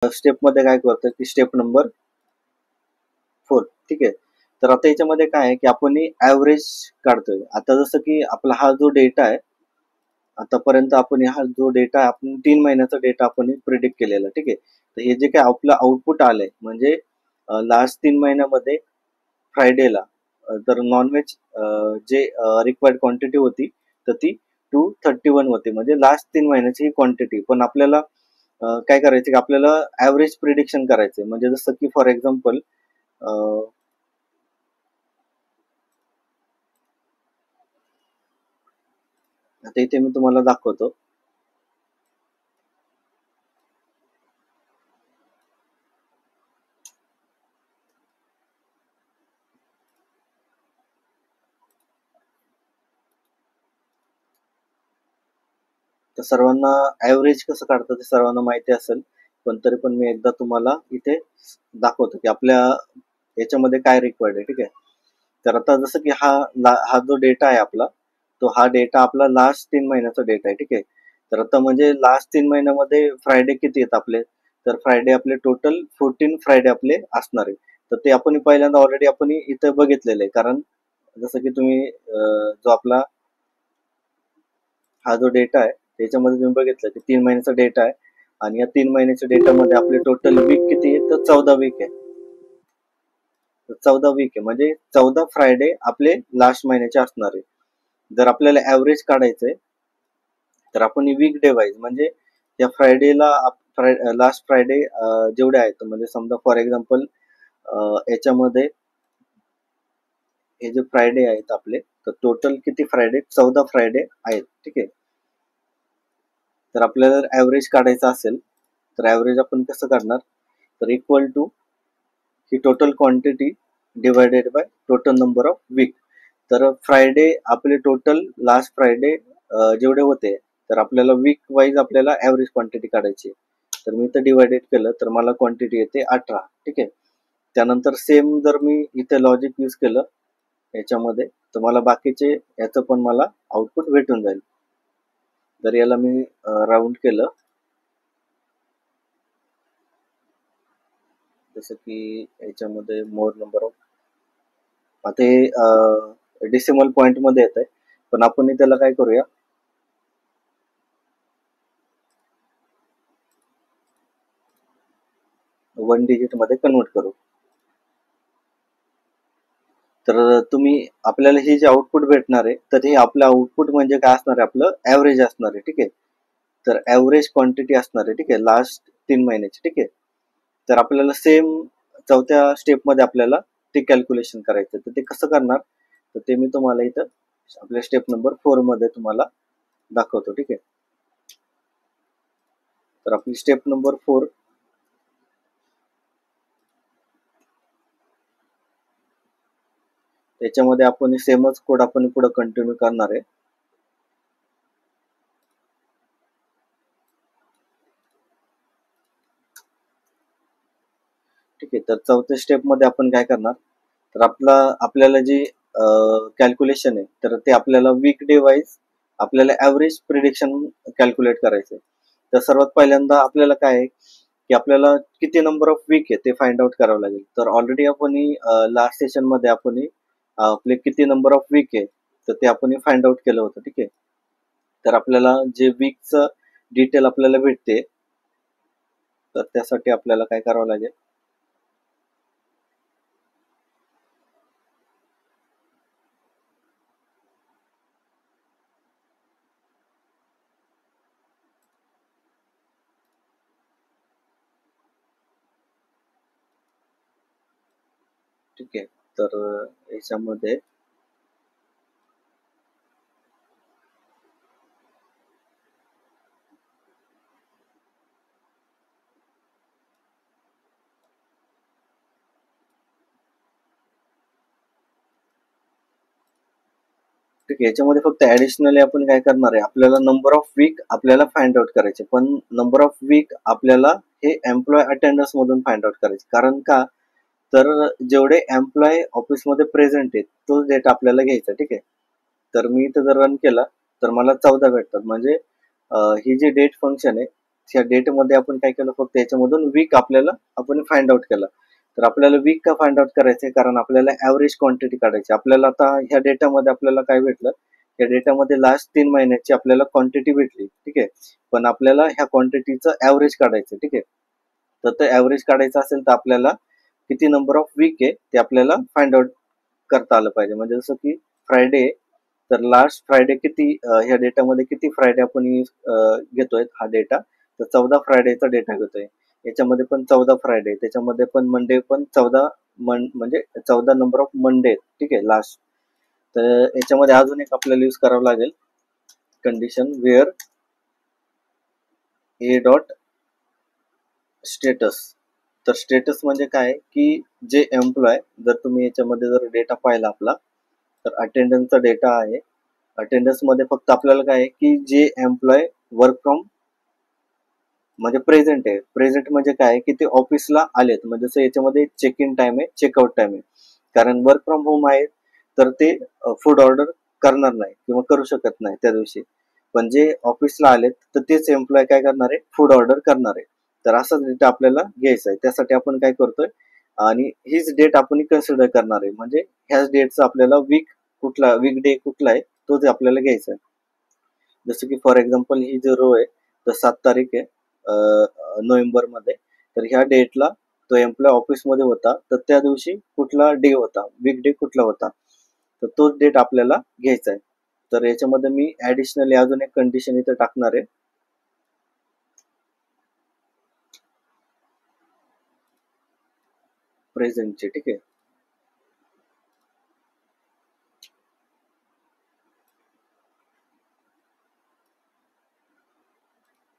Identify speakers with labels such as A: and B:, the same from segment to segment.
A: Step मध्ये काय करतो की स्टेप नंबर 4. ठीक आहे. तर आता याच्यामध्ये काय आहे की आपण ऍव्हरेज काढतोय. आता जसं की आपला हा जो डेटा आहे, आतापर्यंत आपण हा जो डेटा आपण 3 महिन्याचा डेटा आपण प्रिडिक्ट केलेला. ठीक आहे. तर हे जे काय आपलं आउटपुट आलंय म्हणजे लास्ट 3 महिन्यामध्ये फ्रायडेला तर नॉनव्हेज जे रिक्वायर्ड क्वांटिटी होती तर ती 231 होती, म्हणजे लास्ट 3 महिन्याची ही क्वांटिटी. पण आपल्याला काय करायचं की आपल्याला ऍव्हरेज प्रिडिक्शन करायचंय. म्हणजे जसं की फॉर एक्झाम्पल आता इथे मी तुम्हाला दाखवतो. तर सर्वांना ऍव्हरेज कसं काढतात ते सर्वांना माहिती असेल, पण तरी पण मी एकदा तुम्हाला इथे दाखवतो की आपल्या याच्यामध्ये काय रिक्वायर्ड आहे. ठीक आहे. तर आता जसं की हा जो डेटा आहे आपला, तो हा डेटा आपला लास्ट 3 महिन्याचा डेटा आहे. ठीक आहे. तर आता म्हणजे लास्ट 3 महिन्यामध्ये फ्रायडे किती आहेत आपले, तर फ्रायडे आपले टोटल 14 फ्रायडे आपले असणार आहे. तर ते आपण पहिल्यांदा ऑलरेडी आपण इथे बघितलेलं आहे. कारण जसं की तुम्ही जो आपला हा जो डेटा आहे त्याच्यामध्ये तुम्ही बघितलं की 3 महिन्याचा डेटा आहे आणि या 3 महिन्याच्या डेटामध्ये आपले टोटल वीक किती आहे, तर 14 वीक आहे. 14 वीक आहे म्हणजे 14 फ्रायडे आपले लास्ट महिन्याचे असणार आहे. जर आपल्याला ऍव्हरेज काढायचंय तर आपण वीक डे वाईज म्हणजे या फ्रायडेला लास्ट फ्रायडे जेवढे आहेत, म्हणजे समजा फॉर एक्झाम्पल याच्यामध्ये हे जे फ्रायडे आहेत आपले, तर टोटल किती फ्रायडे, 14 फ्रायडे आहेत. ठीक आहे. तर आपल्याला जर ऍव्हरेज काढायचं असेल तर ऍव्हरेज आपण कसं काढणार, तर इक्वल टू ही total quantity divided by total number of week. तर फ्रायडे आपले टोटल लास्ट फ्रायडे जेवढे होते, तर आपल्याला वीक वाईज आपल्याला ऍव्हरेज क्वांटिटी काढायची. तर मी इथं डिवायडेड केलं तर मला क्वांटिटी येते 18. ठीक आहे. त्यानंतर सेम जर मी इथे लॉजिक यूज केलं याच्यामध्ये, तर मला बाकीचे याचं पण मला आउटपुट भेटून जाईल. जर याला मी राऊंड केलं, जसं की याच्यामध्ये मोर नंबर ऑफ, आता हे डेसिमल पॉइंट मध्ये येत आहे, पण आपण त्याला काय करूया, 1 डिजिट मध्ये कन्वर्ट करू. तर तुम्ही आपल्याला हे जे आउटपुट भेटणार आहे, तर हे आपलं आउटपुट म्हणजे काय असणार आहे, आपलं ऍव्हरेज असणार आहे. ठीक आहे. तर ऍव्हरेज क्वांटिटी असणार आहे. ठीक आहे, लास्ट 3 महिन्याची. ठीक आहे. तर आपल्याला सेम चौथ्या स्टेप मध्ये आपल्याला ते कॅल्क्युलेशन करायचं. तर ते कसं करणार, तर ते मी तुम्हाला इथं आपल्या स्टेप नंबर 4 मध्ये तुम्हाला दाखवतो. ठीक आहे. तर आपली स्टेप नंबर 4, त्याच्यामध्ये आपण सेमच कोड आपण पुढे कंटिन्यू करणार आहे. ठीक आहे. तर चौथ्या स्टेप मध्ये आपण काय करणार, तर आपल्याला जी कॅल्क्युलेशन आहे, तर ते आपल्याला वीक डे वाईज आपल्याला ऍव्हरेज प्रिडिक्शन कॅल्क्युलेट करायचं आहे. तर सर्वात पहिल्यांदा आपल्याला काय आहे की आपल्याला किती नंबर ऑफ वीक आहे ते फाइंड आउट करावं लागेल. तर ऑलरेडी आपण लास्ट सेशन मध्ये आपण आपले किती नंबर ऑफ वीक आहे तर ते आपण फाइंड आउट केलं होतं. ठीक आहे. तर आपल्याला जे वीकचं डिटेल आपल्याला भेटते, तर त्यासाठी आपल्याला काय करावं लागेल, ठीक आहे. तर याच्यामध्ये ठीक आहे, याच्यामध्ये फक्त ऍडिशनली आपण काय करणार आहे, आपल्याला नंबर ऑफ वीक आपल्याला फाइंड आउट करायचे. पण नंबर ऑफ वीक आपल्याला हे एम्प्लॉय अटेंडन्स मधून फाइंड आउट करायचे. कारण का, तर जेवढे एम्प्लॉय ऑफिसमध्ये प्रेझेंट आहेत तोच डेटा आपल्याला घ्यायचा. ठीक आहे. तर मी इथं जर रन केला तर मला 14 भेटतात. म्हणजे ही जी डेट फंक्शन आहे ह्या डेटमध्ये आपण काय केलं, फक्त याच्यामधून वीक आपल्याला आपण फाइंड आउट केला. तर आपल्याला वीक का फाइंड आउट करायचंय, कारण आपल्याला ऍव्हरेज क्वांटिटी काढायची. आपल्याला आता ह्या डेटामध्ये आपल्याला काय भेटलं, या डेटामध्ये लास्ट 3 महिन्याची आपल्याला क्वांटिटी भेटली, ठीक आहे. पण आपल्याला ह्या क्वांटिटीचं ऍव्हरेज काढायचं, ठीक आहे. तर ते ऍव्हरेज काढायचं असेल तर आपल्याला किती नंबर ऑफ वीक आहे ते आपल्याला फाइंड आउट करता आलं पाहिजे. म्हणजे जसं की फ्रायडे, तर लास्ट फ्रायडे किती, ह्या डेटामध्ये किती फ्रायडे आपण घेतोय हा डेटा, तर 14 फ्रायडेचा डेटा घेतोय. याच्यामध्ये पण 14 फ्रायडे, त्याच्यामध्ये पण मंडे पण 14 म्हणजे 14 नंबर ऑफ मंडे, ठीक आहे लास्ट. तर याच्यामध्ये अजून एक आपल्याला यूज करावं लागेल condition, where a dot status. तर स्टेटस म्हणजे काय की जे एम्प्लॉय, जर तुम्ही याच्यामध्ये जर डेटा पाहिला आपला, तर अटेंडन्सचा डेटा आहे. अटेंडन्स मध्ये फक्त आपल्याला काय आहे की जे एम्प्लॉय वर्क फ्रॉम म्हणजे प्रेझेंट आहे. प्रेझेंट म्हणजे काय की ते ऑफिसला आलेत, म्हणजे जसं याच्यामध्ये चेक इन टाइम आहे, चेकआउट टाइम आहे. कारण वर्क फ्रॉम होम आहे तर ते फूड ऑर्डर करणार नाही किंवा करू शकत नाही त्या दिवशी. पण जे ऑफिसला आलेत तर तेच एम्प्लॉय काय करणार आहे, फूड ऑर्डर करणार आहे. तर असाच डेटा आपल्याला घ्यायचा आहे. त्यासाठी आपण काय करतोय, आणि हीच डेट आपण कन्सिडर करणार आहे. म्हणजे ह्याच डेटचा आपल्याला वीक डे कुठला आहे तोच आपल्याला घ्यायचा आहे. जसं की फॉर एक्झाम्पल ही जो रो आहे, तर 7 तारीख आहे नोव्हेंबर मध्ये, तर ह्या डेटला तो एम्प्लॉय ऑफिसमध्ये होता, तर त्या दिवशी कुठला डे होता, वीक डे कुठला होता, तर तोच डेट आपल्याला घ्यायचा आहे. तर याच्यामध्ये मी ऍडिशनली अजून एक कंडिशन इथे टाकणार आहे, प्रेझेंटचे, ठीक आहे.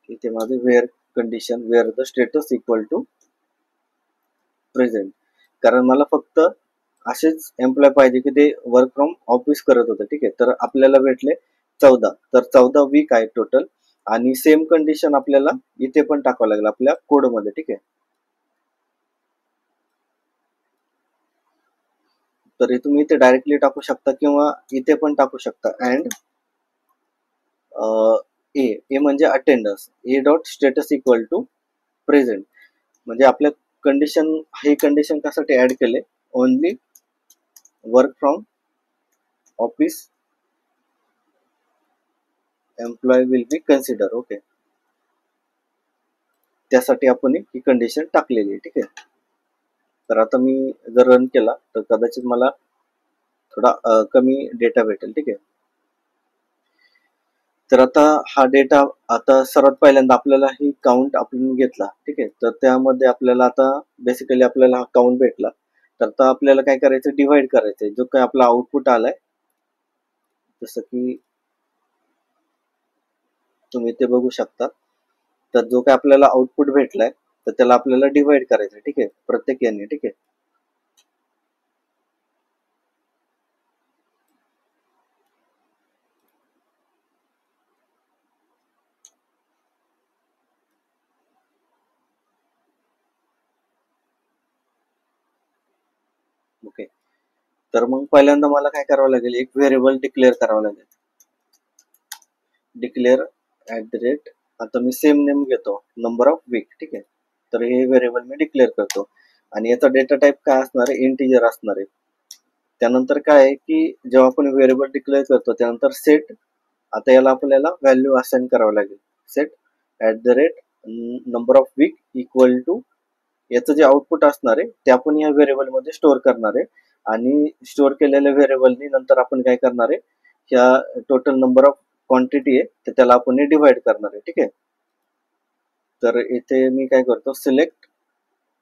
A: इथे माझे where condition, where the status equal to present. कारण मला फक्त असेच एम्प्लॉय पाहिजे की ते वर्क फ्रॉम ऑफिस करत होते, ठीक आहे. तर आपल्याला भेटले 14, तर 14 वीक आहे टोटल. आणि सेम कंडिशन आपल्याला इथे पण टाकावं लागेल आपल्या कोड मध्ये, ठीक आहे. तर तुम्ही इथे डायरेक्टली टाकू शकता किंवा इथे पण टाकू शकता. अँड ए म्हणजे attendance, a dot status equal to present. म्हणजे आपल्या कंडिशन, हे कंडिशन कशासाठी ऍड केले, only work from office employ will be consider, okay. त्यासाठी आपण ही कंडिशन टाकलेली आहे, ठीक आहे. तर आता मी जर रन केला तर कदाचित मला थोडा कमी डेटा भेटेल, ठीक आहे. तर आता हा डेटा, आता सर्वात पहिल्यांदा आपल्याला ही काउंट आपण घेतला, ठीक आहे. तर त्यामध्ये आपल्याला आता बेसिकली आपल्याला हा काउंट भेटला. तर आता आपल्याला काय करायचं, डिवाइड करायचंय. जो काय आपला आउटपुट आलाय, जसं की तुम्ही ते बघू शकता, तर जो काय आपल्याला आउटपुट भेटलाय तर त्याला आपल्याला डिवाइड करायचं, ठीक आहे, प्रत्येक याने, ठीक आहे. ओके. तर मग पहिल्यांदा मला काय करावं लागेल, एक व्हेरिएबल डिक्लेअर करावं लागेल. डिक्लेअर @ आता मी सेम नेम घेतो, नंबर ऑफ वीक, ठीक आहे. तर हे व्हेरिएबल मी डिक्लेअर करतो. आणि याचा डेटा टाइप काय असणार आहे, इंटिजर असणार आहे. त्यानंतर काय आहे की जेव्हा आपण व्हेरिएबल डिक्लेअर करतो त्यानंतर सेट, आता याला आपल्याला व्हॅल्यू असाइन करावं लागेल. Set @ number of week equal to, याचं जे आउटपुट असणार आहे ते आपण या व्हेरिएबल मध्ये स्टोअर करणार आहे. आणि स्टोअर केलेल्या व्हेरिएबलनी नंतर आपण काय करणार आहे, ह्या टोटल नंबर ऑफ क्वांटिटी आहे तर त्याला आपण डिवाइड करणार आहे, ठीक आहे. तर इथे मी काय करतो, सिलेक्ट,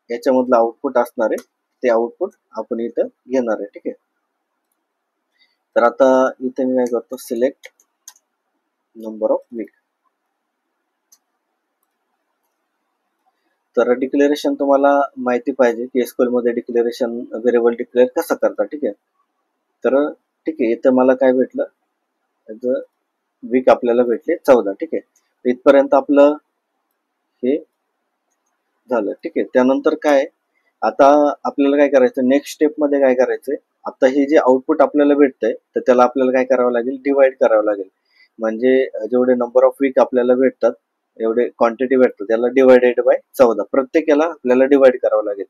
A: याच्यामधलं आउटपुट असणार आहे ते आउटपुट आपण इथं घेणार आहे, ठीक आहे. तर आता इथे मी काय करतो, सिलेक्ट नंबर ऑफ वीक. तर डिक्लेरेशन तुम्हाला माहिती पाहिजे की एसक्यूएल मध्ये डिक्लेरेशन, व्हेरिएबल डिक्लेअर कसं करतात, ठीक आहे. तर ठीक आहे, इथं मला काय भेटलं, वीक आपल्याला भेटले 14, ठीक आहे. इथपर्यंत आपलं हे झालं, ठीक आहे. त्यानंतर काय, आता आपल्याला काय करायचं, नेक्स्ट स्टेप मध्ये काय करायचंय, आता हे जे आउटपुट आपल्याला भेटतंय तर त्याला आपल्याला काय करावं लागेल, डिवाइड करावं लागेल. म्हणजे जेवढे नंबर ऑफ वीक आपल्याला भेटतात एवढे क्वांटिटी भेटतं त्याला डिवायडेड बाय 14 प्रत्येक याला आपल्याला डिवाइड करावं लागेल.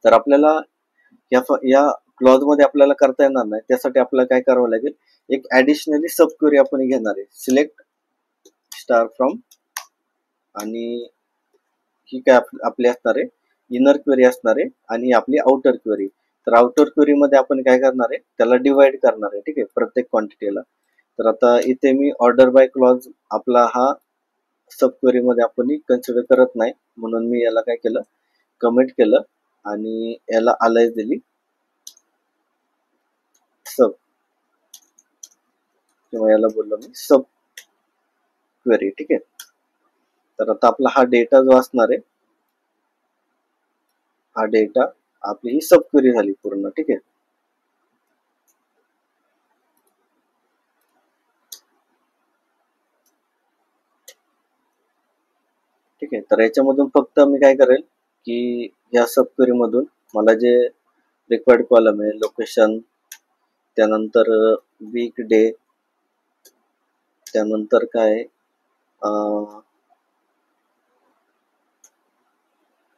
A: तर आपल्याला या क्लॉज मध्ये आपल्याला करता येणार नाही, त्यासाठी आपल्याला काय करावं लागेल, एक ऍडिशनली सब क्वेरी आपण घेणार आहे. सिलेक्ट स्टार फ्रॉम आणि ही काय आपली असणार आहे इनर क्वेरी असणार आहे आणि आपली आउटर क्वेरी. तर आउटर क्वेरी मध्ये आपण काय करणार आहे, त्याला डिवाइड करणार आहे, ठीक आहे, प्रत्येक क्वांटिटीला. तर आता इथे मी ऑर्डर बाय क्लॉज आपला हा सब क्वेरी मध्ये आपण कन्सिडर करत नाही, म्हणून मी याला काय केलं, कमेंट केलं आणि याला अलाइज दिली सब, किंवा याला बोललो मी सब क्वेरी, ठीक आहे. तर आता आपला हा डेटा जो असणार आहे, हा डेटा आपली ही सब क्वेरी झाली पूर्ण, ठीक आहे. ठीक आहे, तर याच्यामधून फक्त मी काय करेल की या सब क्वेरी मधून मला जे रिक्वायर्ड कॉलम आहे, लोकेशन, त्यानंतर वीक डे, त्यानंतर काय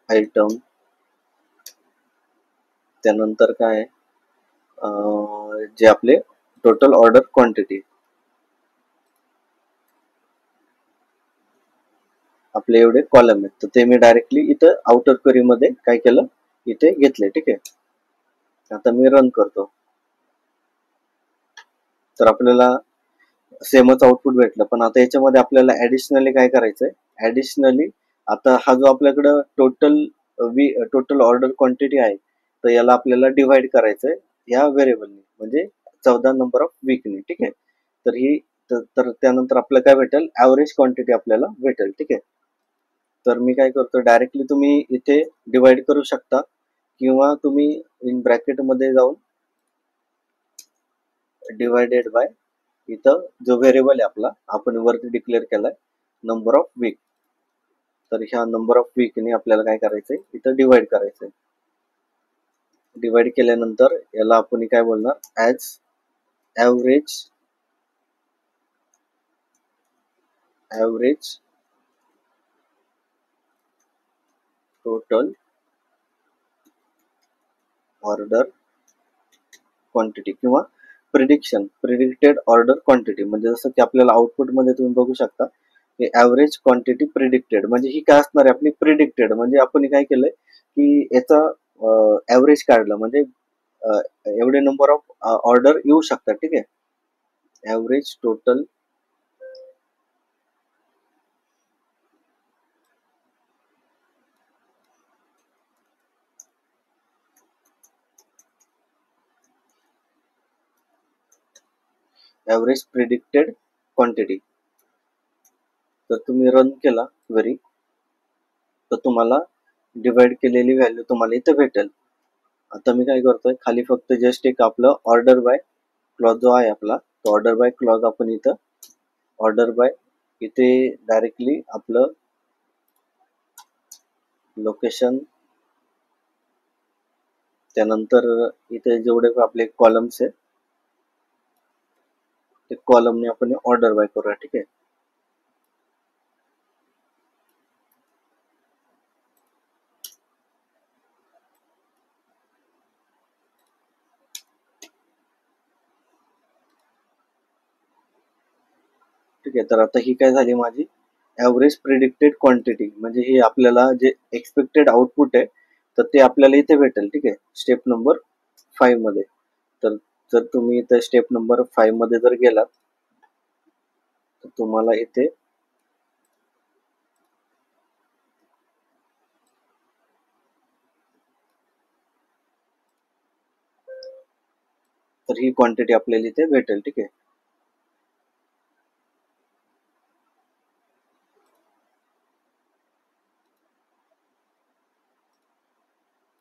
A: आयटम, त्यानंतर काय जे आपले टोटल ऑर्डर क्वांटिटी, आपले एवढे कॉलम आहेत, तर ते मी डायरेक्टली इथं आउटर क्वेरी मध्ये काय केलं, इथे घेतले, ठीक आहे. आता मी रन करतो, तर आपल्याला सेमच आउटपुट भेटलं. पण आता याच्यामध्ये आपल्याला ऍडिशनली काय करायचंय, ऍडिशनली आता हा जो आपल्याकडं टोटल ऑर्डर क्वांटिटी आहे, तर याला आपल्याला डिवाइड करायचंय या व्हेरिएबलने, म्हणजे 14 नंबर ऑफ वीकने, ठीक आहे. तर ही तर त्यानंतर आपल्याला काय भेटेल, ऍव्हरेज क्वांटिटी आपल्याला भेटेल, ठीक आहे. तर मी काय करतो, डायरेक्टली तुम्ही इथे डिवाइड करू शकता, किंवा तुम्ही इन ब्रॅकेट मध्ये जाऊन डिवायडेड बाय इथं जो व्हेरिएबल आहे आपला, आपण वरती डिक्लेअर केलाय नंबर ऑफ वीक, तर ह्या नंबर ऑफ वीकने आपल्याला काय करायचंय, इथं डिवाइड करायचंय. डिवाइड केल्यानंतर याला आपण काय बोलणार, as average total order quantity, किंवा प्रिडिक्टेड ऑर्डर क्वांटिटी. म्हणजे जसं की आपल्याला आउटपुट मध्ये तुम्ही बघू शकता की ॲव्हरेज क्वांटिटी प्रिडिक्टेड, म्हणजे ही काय असणार आहे आपली प्रिडिक्टेड, म्हणजे आपण काय केलंय की याचा ॲव्हरेज काढलं, म्हणजे एवढे नंबर ऑफ ऑर्डर येऊ शकतात, ठीक आहे. Average total average predicted quantity. तर तुम्ही रन केला क्वेरी, तर तुम्हाला डिवाइड केलेली व्हॅल्यू तुम्हाला इथे भेटेल. आता मी काय करतोय, खाली फक्त जस्ट एक आपलं ऑर्डर बाय क्लॉज जो आहे आपला, तो ऑर्डर बाय क्लॉज आपण इथं ऑर्डर बाय इथे डायरेक्टली आपलं लोकेशन, त्यानंतर इथे जेवढे आपले कॉलम्स आहे ते कॉलमने आपण ऑर्डर बाय करूया, ठीक आहे. ठीक आहे, तर आता ही काय झाली माझी ॲव्हरेज प्रिडिक्टेड क्वांटिटी, म्हणजे हे आपल्याला जे एक्सपेक्टेड आउटपुट आहे, तर ते आपल्याला इथे भेटेल, ठीक आहे, स्टेप नंबर 5 मध्ये. तर जर तुम्ही इथे स्टेप नंबर 5 मध्ये जर गेलात, तर तुम्हाला इथे तर ही क्वांटिटी आपल्याला इथे भेटेल, ठीक आहे.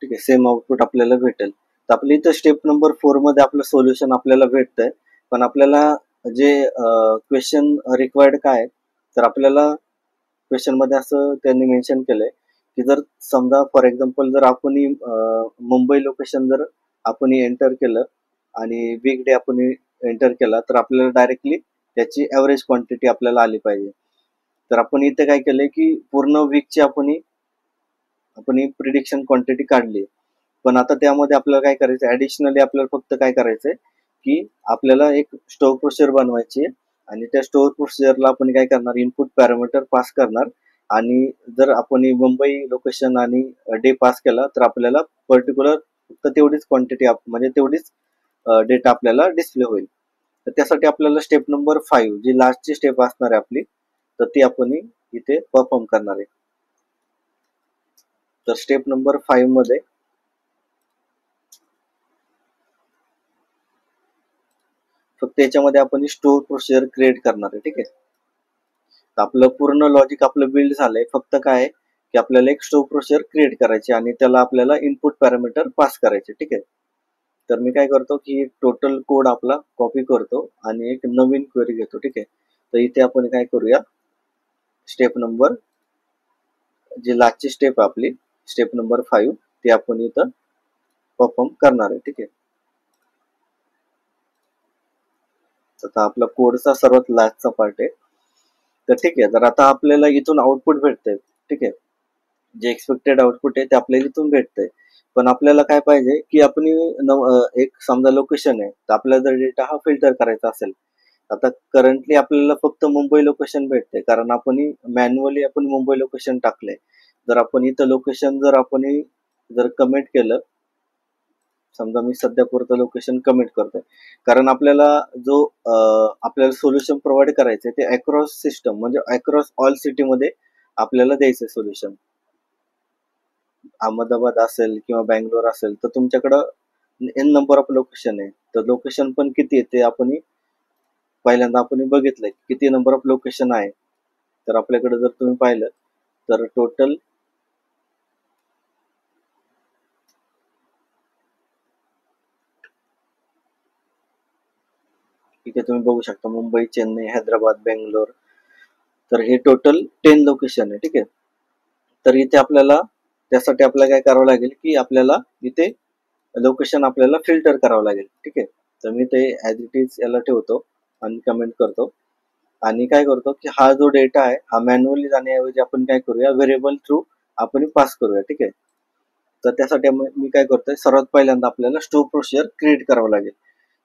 A: ठीक आहे, सेम आउटपुट आपल्याला भेटेल. तर आपल्या इथं स्टेप नंबर 4 मध्ये आपलं सोल्युशन आपल्याला भेटतंय, पण आपल्याला जे क्वेश्चन रिक्वायर्ड काय, तर आपल्याला क्वेश्चन मध्ये असं त्यांनी मेन्शन केलंय की जर समजा फॉर एक्झाम्पल जर आपण मुंबई लोकेशन जर आपण एंटर केलं आणि वीक डे आपण एंटर केला, तर आपल्याला डायरेक्टली त्याची ॲव्हरेज क्वांटिटी आपल्याला आली पाहिजे. तर आपण इथे काय केलंय की पूर्ण वीकची आपण प्रिडिक्शन क्वांटिटी काढली, पण आता त्यामध्ये आपल्याला काय करायचं, ऍडिशनली आपल्याला फक्त काय करायचंय की आपल्याला एक स्टोअर प्रोसिजर बनवायची आहे आणि त्या स्टोअर प्रोसिजरला आपण काय करणार, इनपुट पॅरामीटर पास करणार आणि जर आपण मुंबई लोकेशन आणि डे पास केला तर आपल्याला पर्टिक्युलर फक्त तेवढीच क्वांटिटी म्हणजे तेवढीच डेटा आपल्याला डिस्प्ले होईल. तर त्यासाठी आपल्याला स्टेप नंबर 5 जी लास्टची स्टेप असणार आहे आपली, तर ती आपण इथे परफॉर्म करणार आहे. तर स्टेप नंबर 5 मध्ये फक्त याच्यामध्ये आपण स्टोअर प्रोसिजर क्रिएट करणार आहे. ठीक आहे, आपलं पूर्ण लॉजिक आपलं बिल्ड झालंय, फक्त काय आहे की आपल्याला एक स्टोअर प्रोसिजर क्रिएट करायची आणि त्याला आपल्याला इनपुट पॅरामीटर पास करायचे. ठीक आहे, तर मी काय करतो की टोटल कोड आपला कॉपी करतो आणि एक नवीन क्वेरी घेतो. ठीक आहे, तर इथे आपण काय करूया, स्टेप नंबर जी लास्टची स्टेप आपली स्टेप नंबर 5 ती आपण इथं परफॉर्म करणार आहे. ठीक आहे, आता आपला कोडचा सर्वात लास्टचा पार्ट आहे. तर ठीक आहे, तर आता आपल्याला इथून आउटपुट भेटतंय. ठीक आहे, जे एक्सपेक्टेड आउटपुट आहे ते आपल्याला इथून भेटतंय, पण आपल्याला काय पाहिजे की आपण एक समजा लोकेशन आहे, तर आपल्याला जर डेटा हा फिल्टर करायचा असेल, आता करंटली आपल्याला फक्त मुंबई लोकेशन भेटते कारण आपण मॅन्युअली आपण मुंबई लोकेशन टाकलंय. जर आपण इथं लोकेशन जर कमेंट केलं, समजा मी सध्या पुरतं लोकेशन कमेंट करतोय, कारण आपल्याला जो आपल्याला सोल्युशन प्रोव्हाइड करायचंय ते अक्रॉस सिस्टम म्हणजे अक्रॉस ऑल सिटी मध्ये आपल्याला द्यायचं सोल्युशन. अहमदाबाद असेल किंवा बँगलोर असेल तर तुमच्याकडं एन नंबर ऑफ लोकेशन आहे, तर लोकेशन पण किती आहे ते आपण पहिल्यांदा आपण बघितलंय किती नंबर ऑफ लोकेशन आहे. तर आपल्याकडे जर तुम्ही पाहिलं तर टोटल इथे तुम्ही बघू शकता मुंबई, चेन्नई, हैदराबाद, बेंगलोर, तर हे टोटल 10 लोकेशन आहे. ठीक आहे, तर इथे आपल्याला त्यासाठी आपल्याला काय करावं लागेल की आपल्याला इथे लोकेशन आपल्याला फिल्टर करावं लागेल. ठीक आहे, तर मी ते ऍज इट इज याला ठेवतो आणि कमेंट करतो आणि काय करतो की हा जो डेटा आहे हा मॅन्युअली जाण्याऐवजी आपण काय करूया, व्हेरिएबल थ्रू आपण पास करूया. ठीक आहे, तर त्यासाठी मी काय करतोय, सर्वात पहिल्यांदा आपल्याला स्टोअर प्रोसिजर क्रिएट करावं लागेल.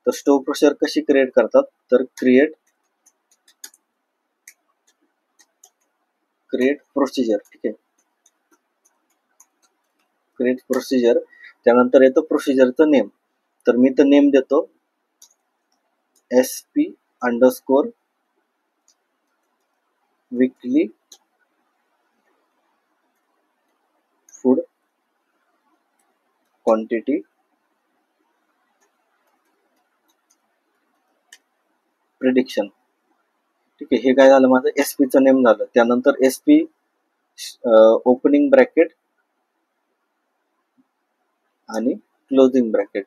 A: तर स्टोअर प्रोसिजर कशी क्रिएट करतात, तर क्रिएट प्रोसिजर. ठीक आहे, क्रिएट प्रोसिजर, त्यानंतर येतो प्रोसिजरचं नेम. तर मी तर नेम देतो SP_ weekly food quantity prediction. ठीक आहे, हे काय झालं माझं SP चं नेम झालं. त्यानंतर SP ओपनिंग ब्रॅकेट आणि क्लोजिंग ब्रॅकेट.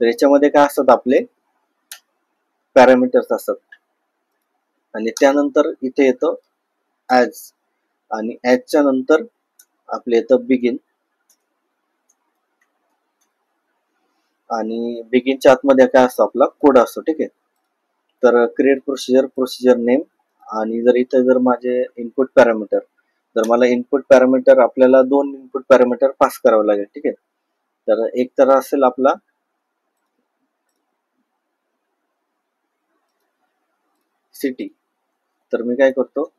A: तर याच्यामध्ये काय असतात, आपले पॅरामीटर्स असतात आणि त्यानंतर इथे येतं ॲज आणि ॲजच्या नंतर आपले येतं बिगिन आणि बिगिनच्या आतमध्ये काय असतो, आपला कोड असतो. ठीक आहे, तर क्रिएट प्रोसिजर नेम आणि जर इथे जर माझे इनपुट पॅरामीटर, तर मला इनपुट पॅरामीटर आपल्याला 2 इनपुट पॅरामीटर पास करावं लागेल. ठीक आहे, तर एक तर असेल आपला सिटी. तर मी काय करतो,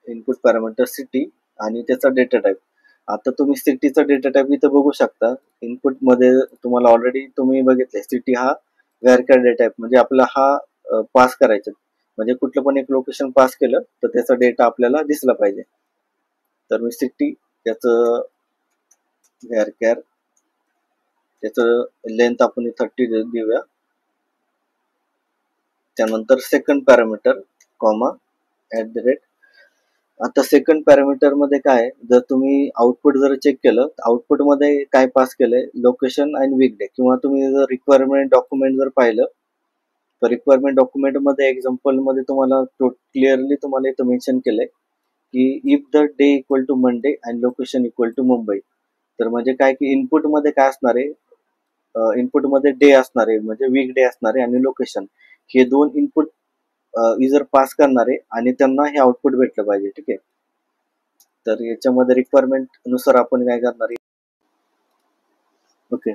A: इनपुट पॅरामीटर सिटी आणि त्याचा डेटा टाईप. आता तुम्ही सिटीचा डेटा टाईप इथं बघू शकता, इनपुट मध्ये तुम्हाला ऑलरेडी तुम्ही बघितले सिटी हा व्हेअरकॅर डेटा टाईप म्हणजे आपला हा पास करायचा, म्हणजे कुठलं पण एक लोकेशन पास केलं तर त्याचा डेटा आपल्याला दिसला पाहिजे. तर मी सिटी त्याचं व्हेअरकॅर त्याचं लेंथ आपण 30 देऊया. त्यानंतर सेकंड पॅरामीटर कॉमा @ आता सेकंड पॅरामीटर मध्ये काय, जर तुम्ही आउटपुट जर चेक केलं, आउटपुट मध्ये काय पास केलंय, लोकेशन आणि वीकडे, किंवा तुम्ही जर रिक्वायरमेंट डॉक्युमेंट जर पाहिलं तर रिक्वायरमेंट डॉक्युमेंट मध्ये एक्झाम्पल मध्ये तुम्हाला क्लिअरली तुम्हाला इथं मेन्शन केलंय की if the day equal to Monday and location equal to Mumbai. तर म्हणजे काय की इनपुट मध्ये काय असणार आहे, इनपुट मध्ये डे असणार आहे म्हणजे वीक डे असणार आहे आणि लोकेशन, हे दोन इनपुट युजर पास करणार आहे आणि त्यांना हे आउटपुट भेटलं पाहिजे. ठीक आहे, तर याच्यामध्ये रिक्वायरमेंट नुसार आपण काय करणार आहे. ओके,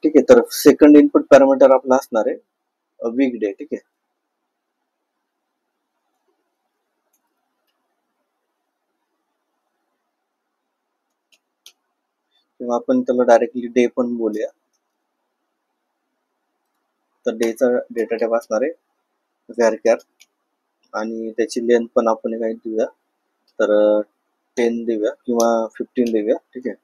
A: ठीक आहे. तर सेकंड इनपुट पॅरामीटर आपला असणार आहे वीकडे. ठीक आहे, किंवा आपण त्याला डायरेक्टली डे पण बोलूया. तर डेचा डेटा टाइप असणार आहे व्हॅरकॅर आणि त्याची लेंथ पण आपण काय देऊया, तर 10 देऊया किंवा 15 देऊया. ठीक आहे,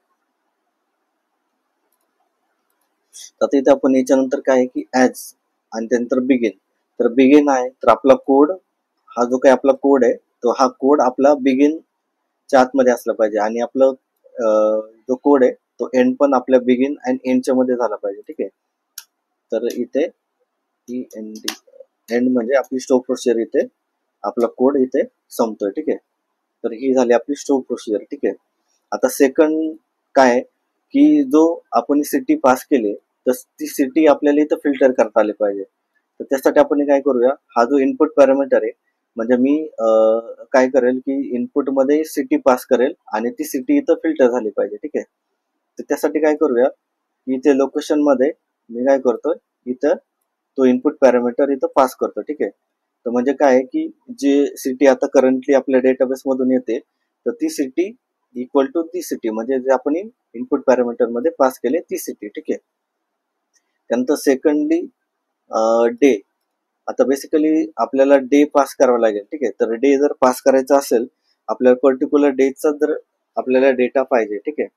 A: आता इथे आपण याच्यानंतर काय आहे की ॲज आणि त्यानंतर बिगिन. तर बिगिन आहे तर आपला कोड, हा जो काही आपला कोड आहे तो हा कोड आपला बिगिन च्या आतमध्ये असला पाहिजे आणि आपलं जो कोड आहे तो एंड पण आपल्या बिगिन अँड एंडच्या मध्ये झाला पाहिजे. ठीक आहे, तर इथे एंड म्हणजे आपली स्टोअर प्रोसिजर, इथे आपला कोड इथे संपतोय. ठीक आहे, तर ही झाली आपली स्टोअर प्रोसिजर. ठीक आहे, आता सेकंड काय की जो आपण सिटी पास केली तर ती सिटी आपल्याला इथं फिल्टर करता आली पाहिजे. तर त्यासाठी आपण काय करूया, हा जो इनपुट पॅरामीटर आहे म्हणजे मी काय करेल की इनपुट मध्ये सिटी पास करेल आणि ती सिटी इथं फिल्टर झाली पाहिजे. ठीक आहे, तर त्यासाठी काय करूया की इथे लोकेशन मध्ये मी काय करतोय, इथं तो इनपुट पॅरामीटर इथं पास करतो. ठीक आहे, तर म्हणजे काय आहे की जे सिटी आता करंटली आपल्या डेटाबेस मधून येते तर ती सिटी इक्वल टू ती सिटी म्हणजे जे आपण इनपुट पॅरामीटर मध्ये पास केले ती सिटी. ठीक आहे, त्यानंतर सेकंडली डे. आता बेसिकली आपल्याला डे पास करावा लागेल. ठीक आहे, तर डे जर पास करायचा असेल आपल्याला पर्टिक्युलर डेचा जर आपल्याला डेटा पाहिजे. ठीक आहे,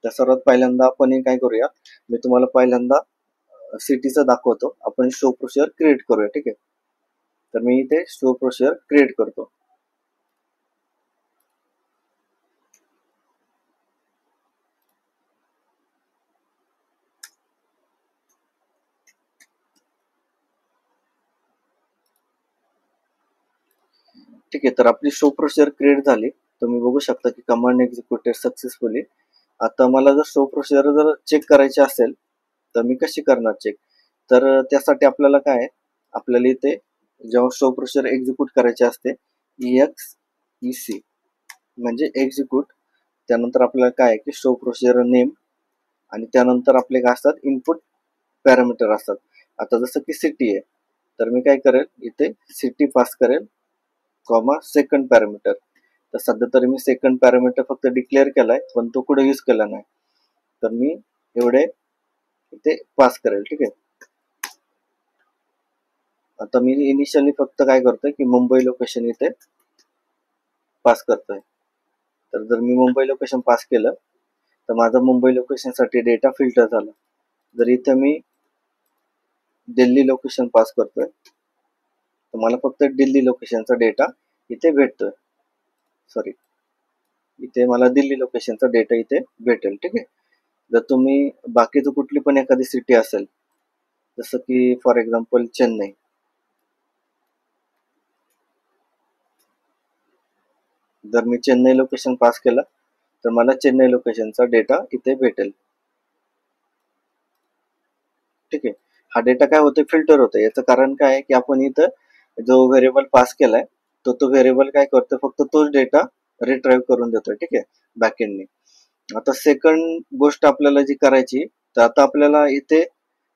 A: तर सर्वात पहिल्यांदा आपण काय करूया, मी तुम्हाला पहिल्यांदा सिटीचं दाखवतो. आपण शो प्रोसिजर क्रिएट करूया. ठीक आहे, तर मी इथे शो प्रोसिजर क्रिएट करतो. ठीक आहे, तर आपली शो प्रोसिजर क्रिएट झाली. तुम्ही बघू शकता की कमांड एक्झिक्युटेड सक्सेसफुली. आता मला जर शो प्रोसिजर जर चेक करायची असेल तर मी कशी करणार चेक, तर त्यासाठी आपल्याला काय, आपल्याला इथे जेव्हा शो प्रोसिजर एक्झिक्यूट करायचे असते EXEC म्हणजे एक्झिक्यूट, त्यानंतर आपल्याला काय की शो प्रोसिजर नेम आणि त्यानंतर आपले काय असतात इनपुट पॅरामीटर असतात. आता जसं की सिटी आहे तर मी काय करेल, इथे सिटी पास करेल कॉमा सेकंड पॅरामीटर. तर सध्या तरी मी सेकंड पॅरामीटर फक्त डिक्लेअर केलाय पण तो कुठे यूज केला नाही, तर मी एवढे इथे पास करेल. ठीक आहे, आता मी इनिशियली फक्त काय करतोय की मुंबई लोकेशन इथे पास करतोय. तर जर मी मुंबई लोकेशन पास केलं तर माझा मुंबई लोकेशन साठी डेटा फिल्टर झाला. जर इथे मी दिल्ली लोकेशन पास करतोय तर मला फक्त दिल्ली लोकेशनचा डेटा इथे भेटतोय. सॉरी, इथे मला दिल्ली लोकेशनचा डेटा इथे भेटेल. ठीक आहे, जर तुम्ही बाकीचं कुठली पण एखादी सिटी असेल जसं की फॉर एक्झाम्पल चेन्नई, जर मी चेन्नई लोकेशन पास केलं तर मला चेन्नई लोकेशनचा डेटा इथे भेटेल. ठीक आहे, हा डेटा काय होतोय फिल्टर होतोय. याचं कारण काय आहे की आपण इथं जो व्हेरिएबल पास केलाय तो व्हेरिएबल काय करतोय, फक्त तोच डेटा रिट्राईव्ह करून देतोय. ठीक आहे, बॅकएंडने. आता सेकंड गोष्ट आपल्याला जी करायची, तर आता आपल्याला इथे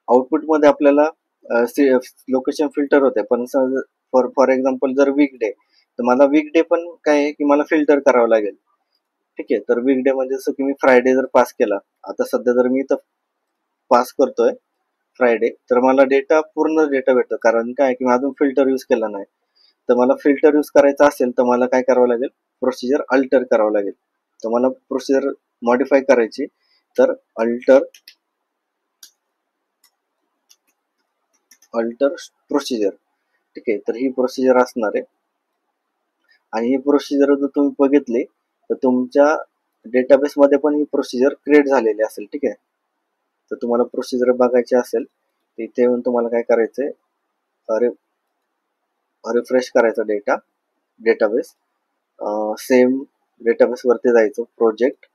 A: आउटपुट मध्ये आपल्याला लोकेशन फिल्टर होते पण फॉर एक्झाम्पल जर वीकडे तर मला वीकडे पण काय आहे की मला फिल्टर करावं लागेल. ठीक आहे, तर वीकडे म्हणजे जसं की मी फ्रायडे जर पास केला, आता सध्या जर मी इथं पास करतोय फ्रायडे तर मला डेटा पूर्ण डेटा भेटतो. कारण काय की मी अजून फिल्टर यूज केला नाही. तर मला फिल्टर यूज करायचं असेल तर मला काय करावं लागेल, प्रोसिजर अल्टर करावं लागेल. तर मला प्रोसिजर मॉडिफाय करायची, तर अल्टर प्रोसिजर. ठीक आहे, तर ही प्रोसिजर असणार आहे आणि ही प्रोसिजर जर तुम्ही बघितली तर तुमच्या डेटाबेस मध्ये पण ही प्रोसिजर क्रिएट झालेली असेल. ठीक आहे, तर तुम्हाला प्रोसिजर बघायची असेल तर इथे येऊन तुम्हाला काय करायचंय, रिफ्रेश करायचा डेटाबेस, सेम डेटाबेस वरती जायचं, प्रोजेक्ट,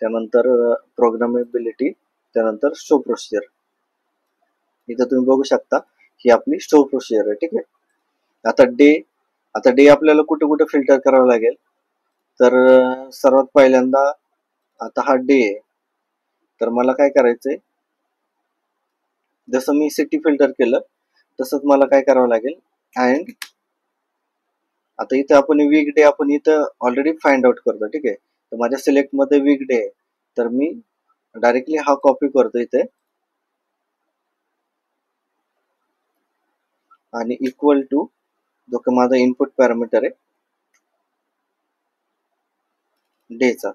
A: त्यानंतर प्रोग्रामेबिलिटी, त्यानंतर शो प्रोसिजर. इथं तुम्ही बघू शकता ही आपली स्टोर प्रोसिजर आहे. ठीक आहे. आता डे आपल्याला कुठे कुठे फिल्टर करावं लागेल. तर सर्वात पहिल्यांदा आता हा डे आहे, तर मला काय करायचंय, जसं मी सिटी फिल्टर केलं तसंच मला काय करावं लागेल. अँड आता इथे आपण वीक डे आपण इथं ऑलरेडी फाइंड आउट करतो. ठीक आहे. तर माझ्या सिलेक्ट मध्ये वीक डे आहे, तर मी डायरेक्टली हा कॉपी करतो इथे आणि इक्वल टू जो की माझा इनपुट पॅरामीटर आहे डेचा,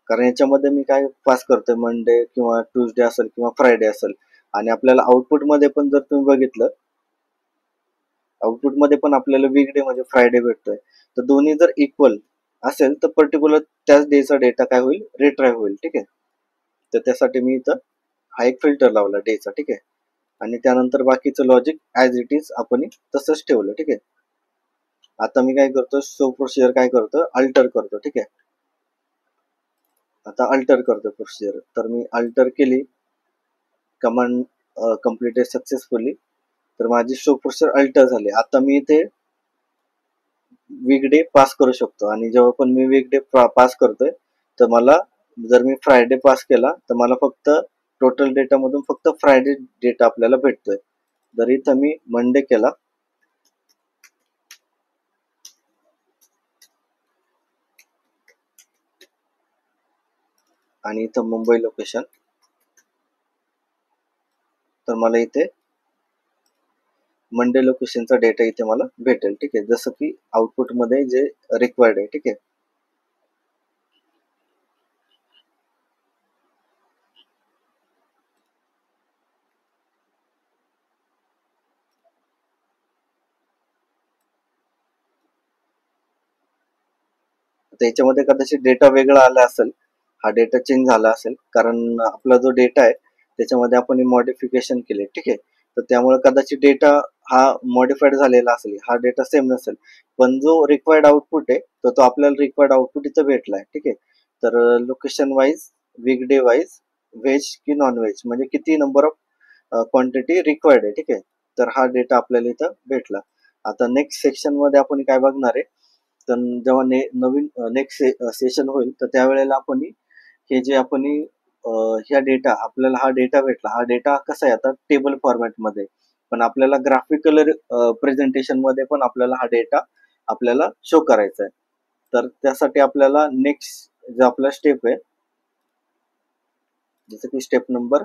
A: कारण याच्यामध्ये मी काय पास करतोय मंडे किंवा ट्यूजडे असेल किंवा फ्रायडे असेल. आणि आपल्याला आउटपुट मध्ये पण जर तुम्ही बघितलं, आउटपुट मध्ये पण आपल्याला वीकडे म्हणजे फ्रायडे भेटतोय. तर दोन्ही जर इक्वल असेल तर पर्टिक्युलर त्याच डेचा डेटा काय होईल, रिट्राय होईल. ठीक आहे. तर त्यासाठी मी इथं हा एक फिल्टर लावला डेचा. ठीक आहे. आणि त्यानंतर बाकीचं लॉजिक ऍज इट इज आपण तसंच ठेवलं. ठीक आहे. आता मी काय करतो, सो प्रोसिजर काय करतो, अल्टर करतो. ठीक आहे. आता अल्टर करतो प्रोसिजर, तर मी अल्टर केली, कमांड कम्प्लिटेड सक्सेसफुली, तर माझी शो प्रोसिजर अल्टर झाली. आता मी इथे वीकडे पास करू शकतो आणि जेव्हा पण मी वीकडे पास करतोय तर मला, जर मी फ्रायडे पास केला तर मला फक्त टोटल डेटा मधून फक्त फ्रायडे डेटा आपल्याला भेटतोय. जर इथं मी मंडे केला आणि इथं मुंबई लोकेशन, तर मला इथे मंडे लोकेशनचा डेटा इथे मला भेटेल. ठीक आहे. जसं की आउटपुट मध्ये जे रिक्वायर्ड आहे. ठीक आहे. आता याच्यामध्ये कदाचित डेटा वेगळा आला असेल, हा डेटा चेंज झाला असेल, कारण आपला जो डेटा आहे त्याच्यामध्ये आपण मॉडिफिकेशन केले. ठीक आहे. तर त्यामुळे कदाचित डेटा हा मॉडिफाईड झालेला असेल, हा डेटा सेम नसेल, पण जो रिक्वायर्ड आउटपुट आहे तर तो आपल्याला रिक्वायर्ड आउटपुट इथं भेटलाय. ठीक आहे. तर लोकेशन वाईज, वीकडे वाईज, व्हेज की नॉन व्हेज, म्हणजे किती नंबर ऑफ क्वांटिटी रिक्वायर्ड आहे. ठीक आहे. तर हा डेटा आपल्याला इथं भेटला. आता नेक्स्ट सेक्शन मध्ये आपण काय बघणार आहे, तर जेव्हा नवीन नेक्स्ट सेशन होईल तर त्यावेळेला आपण हे जे आपण ह्या डेटा, आपल्याला हा डेटा भेटला, हा डेटा कसा आहे आता टेबल फॉर्मॅट मध्ये, पण आपल्याला ग्राफिकल प्रेझेंटेशन मध्ये पण आपल्याला हा डेटा आपल्याला शो करायचा आहे. तर त्यासाठी आपल्याला नेक्स्ट जो आपला स्टेप आहे, जसं की स्टेप नंबर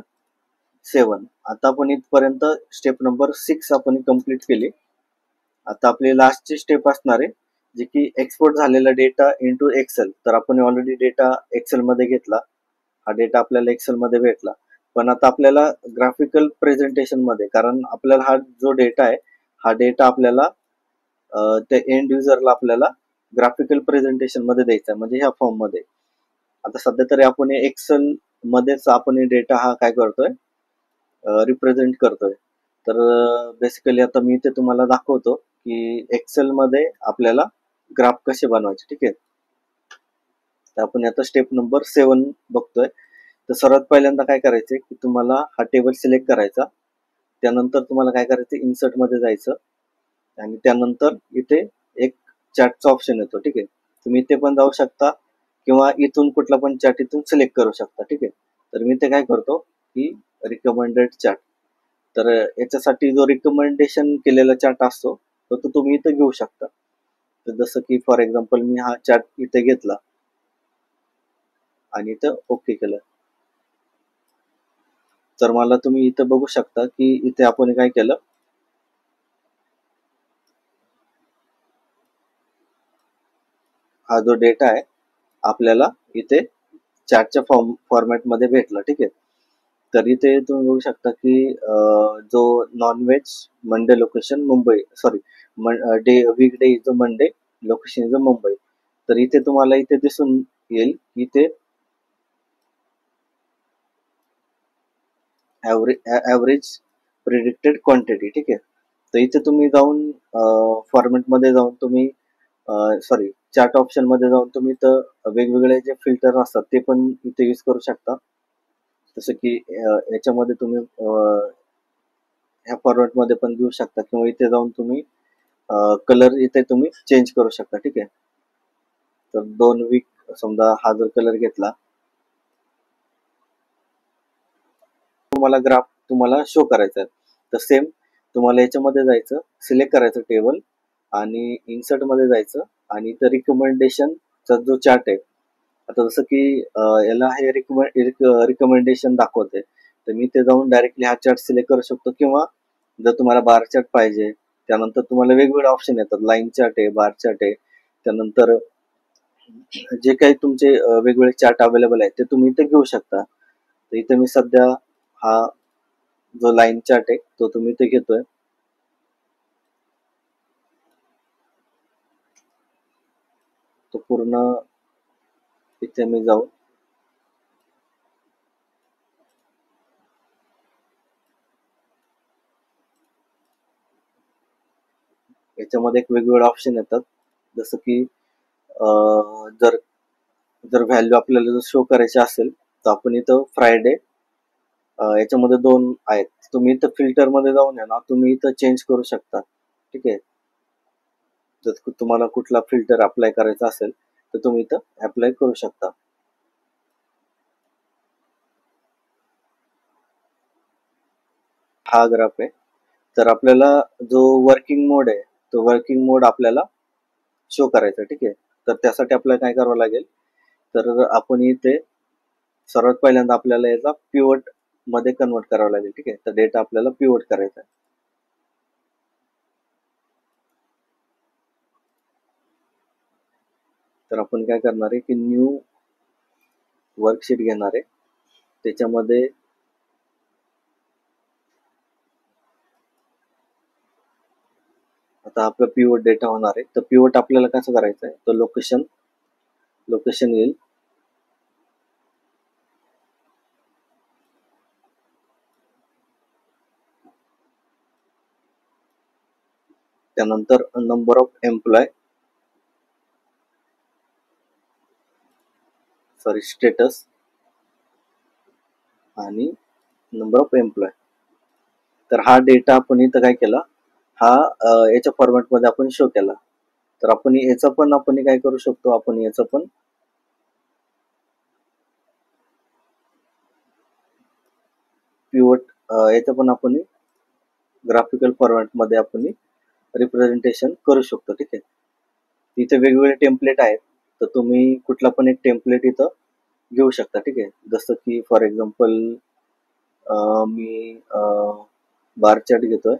A: 7, आता आपण इथपर्यंत स्टेप नंबर 6 आपण कंप्लीट केली. आता आपली लास्टची स्टेप असणार आहे जे की एक्सपोर्ट झालेला डेटा इनटू एक्सेल. तर आपण ऑलरेडी डेटा एक्सेल मध्ये घेतला, हा डेटा आपल्याला एक्सेल मध्ये भेटला, पण आता आपल्याला ग्राफिकल प्रेझेंटेशन मध्ये, कारण आपल्याला हा जो डेटा आहे हा डेटा आपल्याला त्या एंड युजरला आपल्याला ग्राफिकल प्रेझेंटेशन मध्ये द्यायचा, म्हणजे ह्या फॉर्म मध्ये. आता सध्या तरी आपण एक्सेल मध्येच आपण डेटा हा काय करतोय, रिप्रेझेंट करतोय. तर बेसिकली आता मी ते तुम्हाला दाखवतो की एक्सेल मध्ये आपल्याला ग्राफ कसे बनवायचे. ठीक आहे. तर आपण आता स्टेप नंबर 7 बघतोय. तर सर्वात पहिल्यांदा काय करायचंय की तुम्हाला हा टेबल सिलेक्ट करायचा, त्यानंतर तुम्हाला काय करायचं, इन्सर्ट मध्ये जायचं आणि त्यानंतर इथे एक चॅटचा ऑप्शन येतो. ठीक आहे. तुम्ही इथे पण जाऊ शकता किंवा इथून कुठला पण चॅट इथून सिलेक्ट करू शकता. ठीक आहे. तर मी ते काय करतो की रिकमेंडेड चॅट, तर याच्यासाठी जो रिकमेंडेशन केलेला चार्ट असतो तो तुम्ही इथं घेऊ शकता. तर जसं की फॉर एक्झाम्पल मी हा चार्ट इथे घेतला आणि इथं ओके केलं, तर मला तुम्ही इथं बघू शकता की इथे आपण काय केलं, हा जो डेटा आहे आपल्याला इथे चार्टच्या फॉर्मॅट मध्ये भेटला. ठीक आहे. तर इथे तुम्ही बघू शकता की जो non veg Monday location Mumbai, sorry day week day is Monday, location is Mumbai. तर इथे तुम्हाला इथे दिसून येईल की इथे ऍव्हरेज प्रिडिक्टेड क्वांटिटी. ठीक आहे. तर इथे तुम्ही जाऊन फॉर्मॅट मध्ये जाऊन तुम्ही, सॉरी चार्ट ऑप्शन मध्ये जाऊन तुम्ही तर वेगवेगळे जे फिल्टर असतात ते पण इथे यूज करू शकता. जसं की याच्यामध्ये तुम्ही ह्या फॉर्मॅट मध्ये पण घेऊ शकता किंवा इथे जाऊन तुम्ही कलर इथे तुम्ही चेंज करू शकता. ठीक आहे, तर 2 वीक समजा हा जर कलर घेतला, तुम्हाला ग्राफ तुम्हाला शो करायचा आहे, तर सेम तुम्हाला याच्यामध्ये जायचं, सिलेक्ट करायचं टेबल आणि इन्सर्ट मध्ये जायचं आणि इथं रिकमेंडेशनचा जो चार्ट आहे, आता जसं की याला हे रिकमेंडेशन दाखवते, तर मी ते जाऊन डायरेक्टली हा चार्ट सिलेक्ट करू शकतो किंवा जर तुम्हाला बार चार्ट पाहिजे, त्यानंतर तुम्हाला वेगवेगळे ऑप्शन येतात, लाईन चार्ट आहे, बार चार्ट आहे, त्यानंतर जे काही तुमचे वेगवेगळे चार्ट अवेलेबल आहेत ते तुम्ही इथे घेऊ शकता. तर इथे मी सध्या हा जो लाईन चार्ट आहे तो तुम्ही इथे घेतोय. तो पूर्ण इथे मी जाऊ, याच्यामध्ये एक वेगवेगळे ऑप्शन येतात, जसं की जर जर व्हॅल्यू आपल्याला जर शो करायची असेल तर आपण इथं फ्रायडे याच्यामध्ये 2 आहेत, तुम्ही इथं फिल्टर मध्ये जाऊन आहे ना, तुम्ही इथं चेंज करू शकता. ठीक आहे, जर तुम्हाला कुठला फिल्टर अप्लाय करायचा असेल तर तुम्ही इथं अप्लाय करू शकता. हा ग्राफ आहे, तर आपल्याला जो वर्किंग मोड आहे तो वर्किंग मोड आपल्याला शो करायचा. ठीक आहे, तर त्यासाठी आपल्याला काय करावं लागेल, तर आपण इथे सर्वात पहिल्यांदा आपल्याला याचा पिवट मध्ये कन्वर्ट करावं लागेल. ठीक आहे, तर डेटा आपल्याला पिवट करायचा आहे. तर आपण काय करणार आहे की न्यू वर्कशीट घेणार आहे, त्याच्यामध्ये आता आपला पिवट डेटा होणार आहे. तर पिवट आपल्याला कसं करायचं आहे, तर लोकेशन येईल, त्यानंतर number of employ, sorry status आणि नंबर ऑफ एम्प्लॉय. तर हा डेटा आपण इथं काय केला, हा याच्या फॉर्मॅट मध्ये आपण शो केला. तर आपण याचं पण आपण काय करू शकतो, आपण याचं पण पिवट याचं पण आपण ग्राफिकल फॉर्मॅट मध्ये आपण रिप्रेझेंटेशन करू शकतो. ठीक आहे, इथे वेगवेगळे टेम्पलेट आहेत, तर तुम्ही कुठला पण एक टेम्पलेट इथं घेऊ शकता. ठीक आहे, जसं की for example me bar chart घेतोय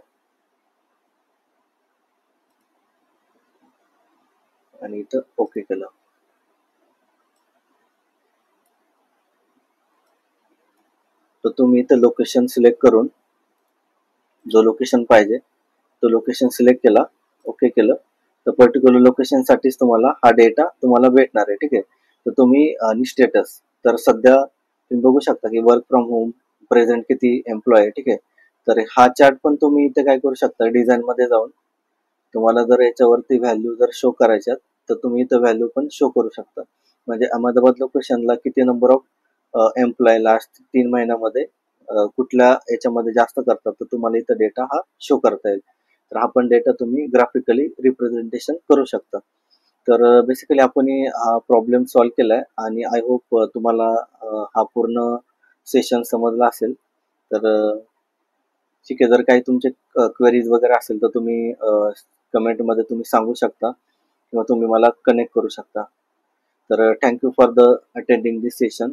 A: आणि इथं ओके केलं. तर तुम्ही इथं लोकेशन सिलेक्ट करून जो लोकेशन पाहिजे तो लोकेशन सिलेक्ट केला, ओके केलं, तर पर्टिक्युलर लोकेशन साठीच तुम्हाला हा डेटा तुम्हाला भेटणार आहे. ठीक आहे, तर तुम्ही आणि स्टेटस, तर सध्या तुम्ही बघू शकता की वर्क फ्रॉम होम प्रेझेंट किती एम्प्लॉय आहे. ठीक आहे, तर हा चार्ट पण तुम्ही इथे काय करू शकता, डिझाईन मध्ये जाऊन तुम्हाला जर याच्यावरती व्हॅल्यू जर शो करायच्यात तर तुम्ही इथं व्हॅल्यू पण शो करू शकता. म्हणजे अहमदाबाद लोकेशनला किती नंबर ऑफ एम्प्लॉय लास्ट 3 महिन्यामध्ये कुठल्या याच्यामध्ये जास्त करतात, तर तुम्हाला इथं डेटा हा शो करता येईल. तर हा पण डेटा तुम्ही ग्राफिकली रिप्रेझेंटेशन करू शकता. तर बेसिकली आपण हा प्रॉब्लेम सॉल्व्ह केलाय आणि आय होप तुम्हाला हा पूर्ण सेशन समजला असेल. तर ठीक आहे, जर काही तुमचे क्वेरीज वगैरे असेल तर तुम्ही कमेंटमध्ये तुम्ही सांगू शकता किंवा तुम्ही मला कनेक्ट करू शकता. तर thank you for the attending this session.